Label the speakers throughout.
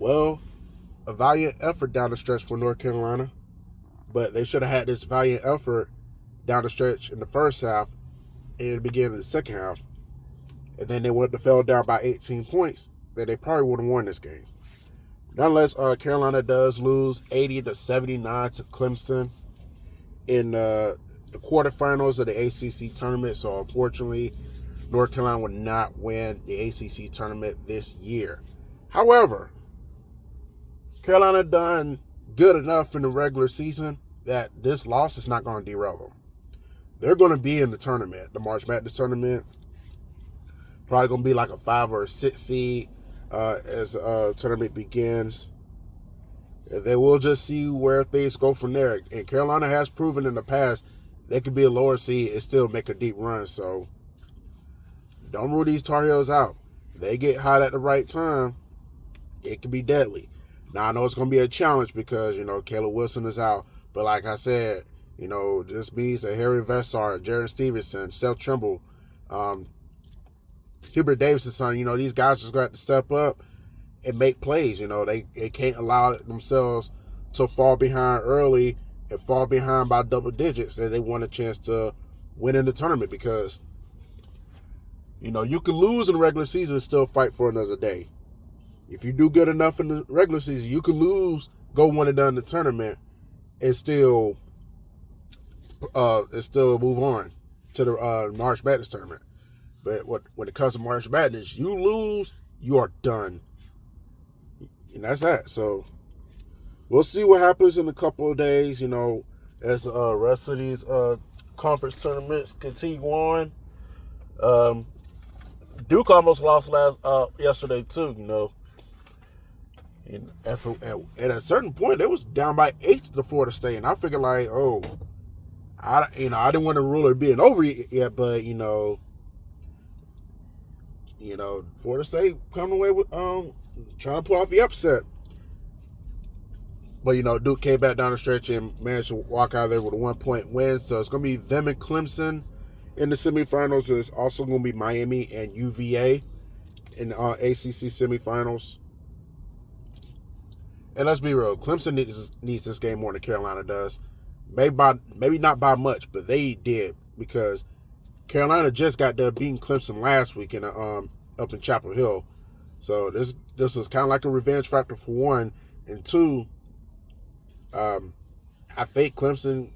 Speaker 1: Well, a valiant effort down the stretch for North Carolina, but they should have had this valiant effort down the stretch in the first half and the beginning of the second half. And then they would have fell down by 18 points, then they probably would have won this game. Nonetheless, Carolina does lose 80-79 to Clemson in the quarterfinals of the ACC tournament. So unfortunately, North Carolina would not win the ACC tournament this year. However, Carolina done good enough in the regular season that this loss is not going to derail them. They're going to be in the tournament, the March Madness tournament. Probably going to be like a 5 or a 6 seed as the tournament begins. And then we'll just see where things go from there. And Carolina has proven in the past they could be a lower seed and still make a deep run. So don't rule these Tar Heels out. If they get hot at the right time, it could be deadly. Now, I know it's going to be a challenge because, Caleb Wilson is out. But like I said, this means that Harry Vessar, Jared Stevenson, Seth Trimble, Hubert Davis's son, these guys just got to step up and make plays. They can't allow themselves to fall behind early and fall behind by double digits, and they want a chance to win in the tournament because, you can lose in the regular season and still fight for another day. If you do good enough in the regular season, you can lose, go one and done in the tournament, and still move on to the March Madness tournament. But when it comes to March Madness, you lose, you are done. And that's that. So we'll see what happens in a couple of days, as the rest of these conference tournaments continue on. Duke almost lost yesterday too, And at a certain point, they was down by 8 to Florida State, and I figured I didn't want to rule it being over yet, but Florida State coming away with trying to pull off the upset. But Duke came back down the stretch and managed to walk out of there with a 1-point win. So it's going to be them and Clemson in the semifinals. It's also going to be Miami and UVA in the ACC semifinals. And let's be real, Clemson needs this game more than Carolina does. Maybe not by much, but they did because Carolina just got done beating Clemson last week up in Chapel Hill. So this is kind of like a revenge factor for one. And two, I think Clemson,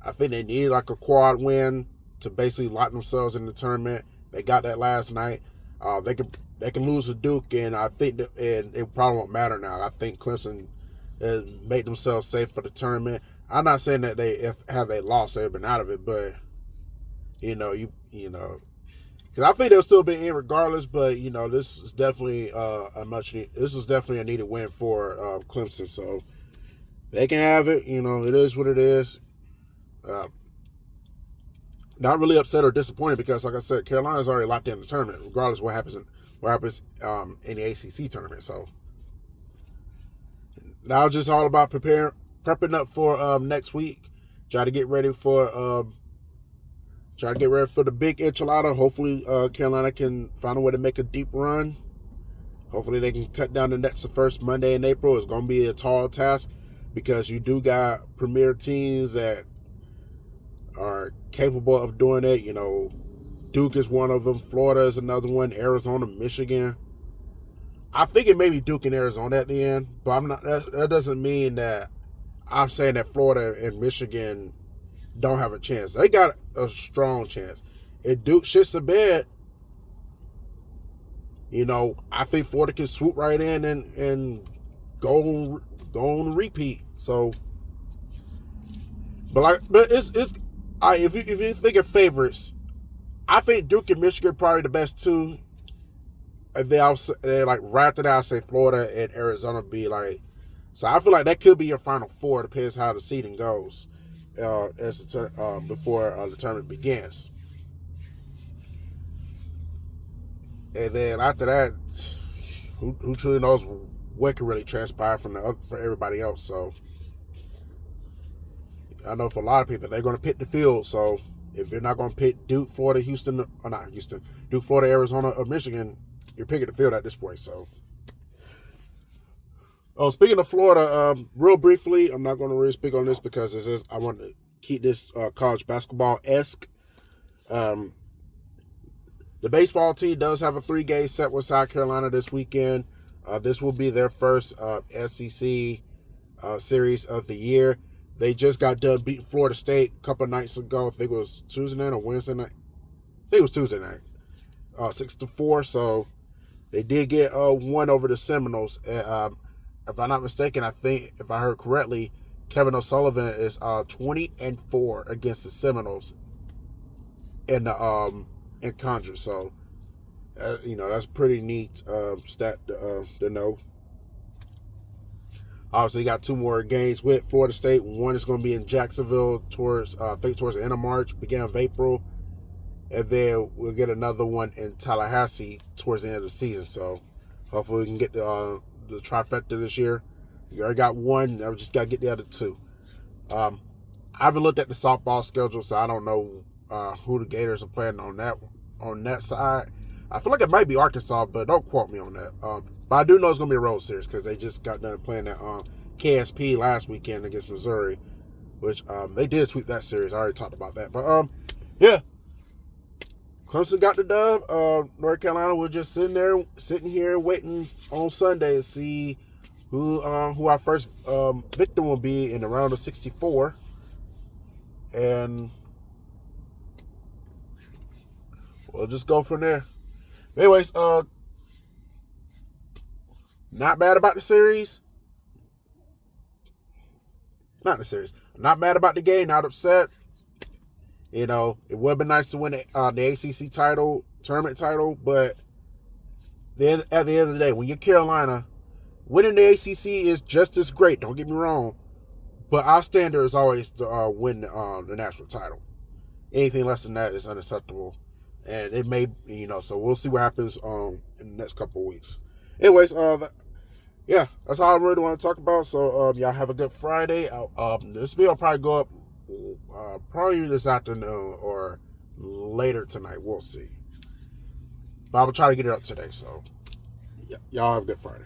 Speaker 1: I think they need like a quad win to basically lock themselves in the tournament. They got that last night. They can lose to Duke, and I think and it probably won't matter now. I think Clemson has made themselves safe for the tournament. I'm not saying that have they lost, they've been out of it, but because I think they'll still be in regardless. But this is definitely a needed win for Clemson, so they can have it. It is what it is. Not really upset or disappointed because, like I said, Carolina's already locked in the tournament, regardless of what happens in the ACC tournament. So now it's just all about prepping up for next week. Try to get ready for the big enchilada. Hopefully, Carolina can find a way to make a deep run. Hopefully, they can cut down the nets the first Monday in April. It's going to be a tall task because you do got premier teams that are capable of doing it. Duke is one of them. Florida is another one. Arizona, Michigan. I think it may be Duke and Arizona at the end, but I'm not. That doesn't mean that I'm saying that Florida and Michigan don't have a chance. They got a strong chance. If Duke shits the bed, I think Florida can swoop right in and go on repeat. So, but it's if you think of favorites, I think Duke and Michigan are probably the best two. And they like wrapped it out. Say Florida and Arizona be like. So I feel like that could be your final four. Depends how the seeding goes before the tournament begins. And then after that, who truly knows what can really transpire for everybody else. So I know for a lot of people, they're going to pick the field. So if you're not going to pick Duke, Florida, Duke, Florida, Arizona, or Michigan, you're picking the field at this point. So Oh, speaking of Florida, real briefly, I'm not going to really speak on this because I want to keep this college basketball-esque. Um, the baseball team does have a 3-game set with South Carolina this weekend. This will be their first SEC series of the year. They just got done beating Florida State a couple of nights ago. I think it was Tuesday night or Wednesday night. I think it was Tuesday night. 6-4. So they did get one over the Seminoles. If I'm not mistaken, I think if I heard correctly, Kevin O'Sullivan is 20-4 against the Seminoles in Conjure. So that's pretty neat stat to know. Obviously, got 2 more games with Florida State. One is going to be in Jacksonville towards the end of March, beginning of April. And then we'll get another one in Tallahassee towards the end of the season. So hopefully we can get the trifecta this year. You already got one. Now we just got to get the other 2. I haven't looked at the softball schedule, so I don't know who the Gators are playing on that side. I feel like it might be Arkansas, but don't quote me on that. But I do know it's going to be a road series because they just got done playing that KSP last weekend against Missouri, which they did sweep that series. I already talked about that. But, yeah. Clemson got the dub. North Carolina was just sitting here waiting on Sunday to see who our first victim will be in the round of 64. And we'll just go from there. Anyways, not bad about the series. Not the series. Not mad about the game. Not upset. It would have been nice to win the ACC tournament title, but then at the end of the day, when you're Carolina, winning the ACC is just as great. Don't get me wrong, but our standard is always to win the national title. Anything less than that is unacceptable, and it may, so we'll see what happens in the next couple of weeks. Anyways, yeah, that's all I really want to talk about. So y'all have a good Friday. This video will probably go up probably this afternoon or later tonight. We'll see. But I will try to get it up today. So yeah, y'all have a good Friday.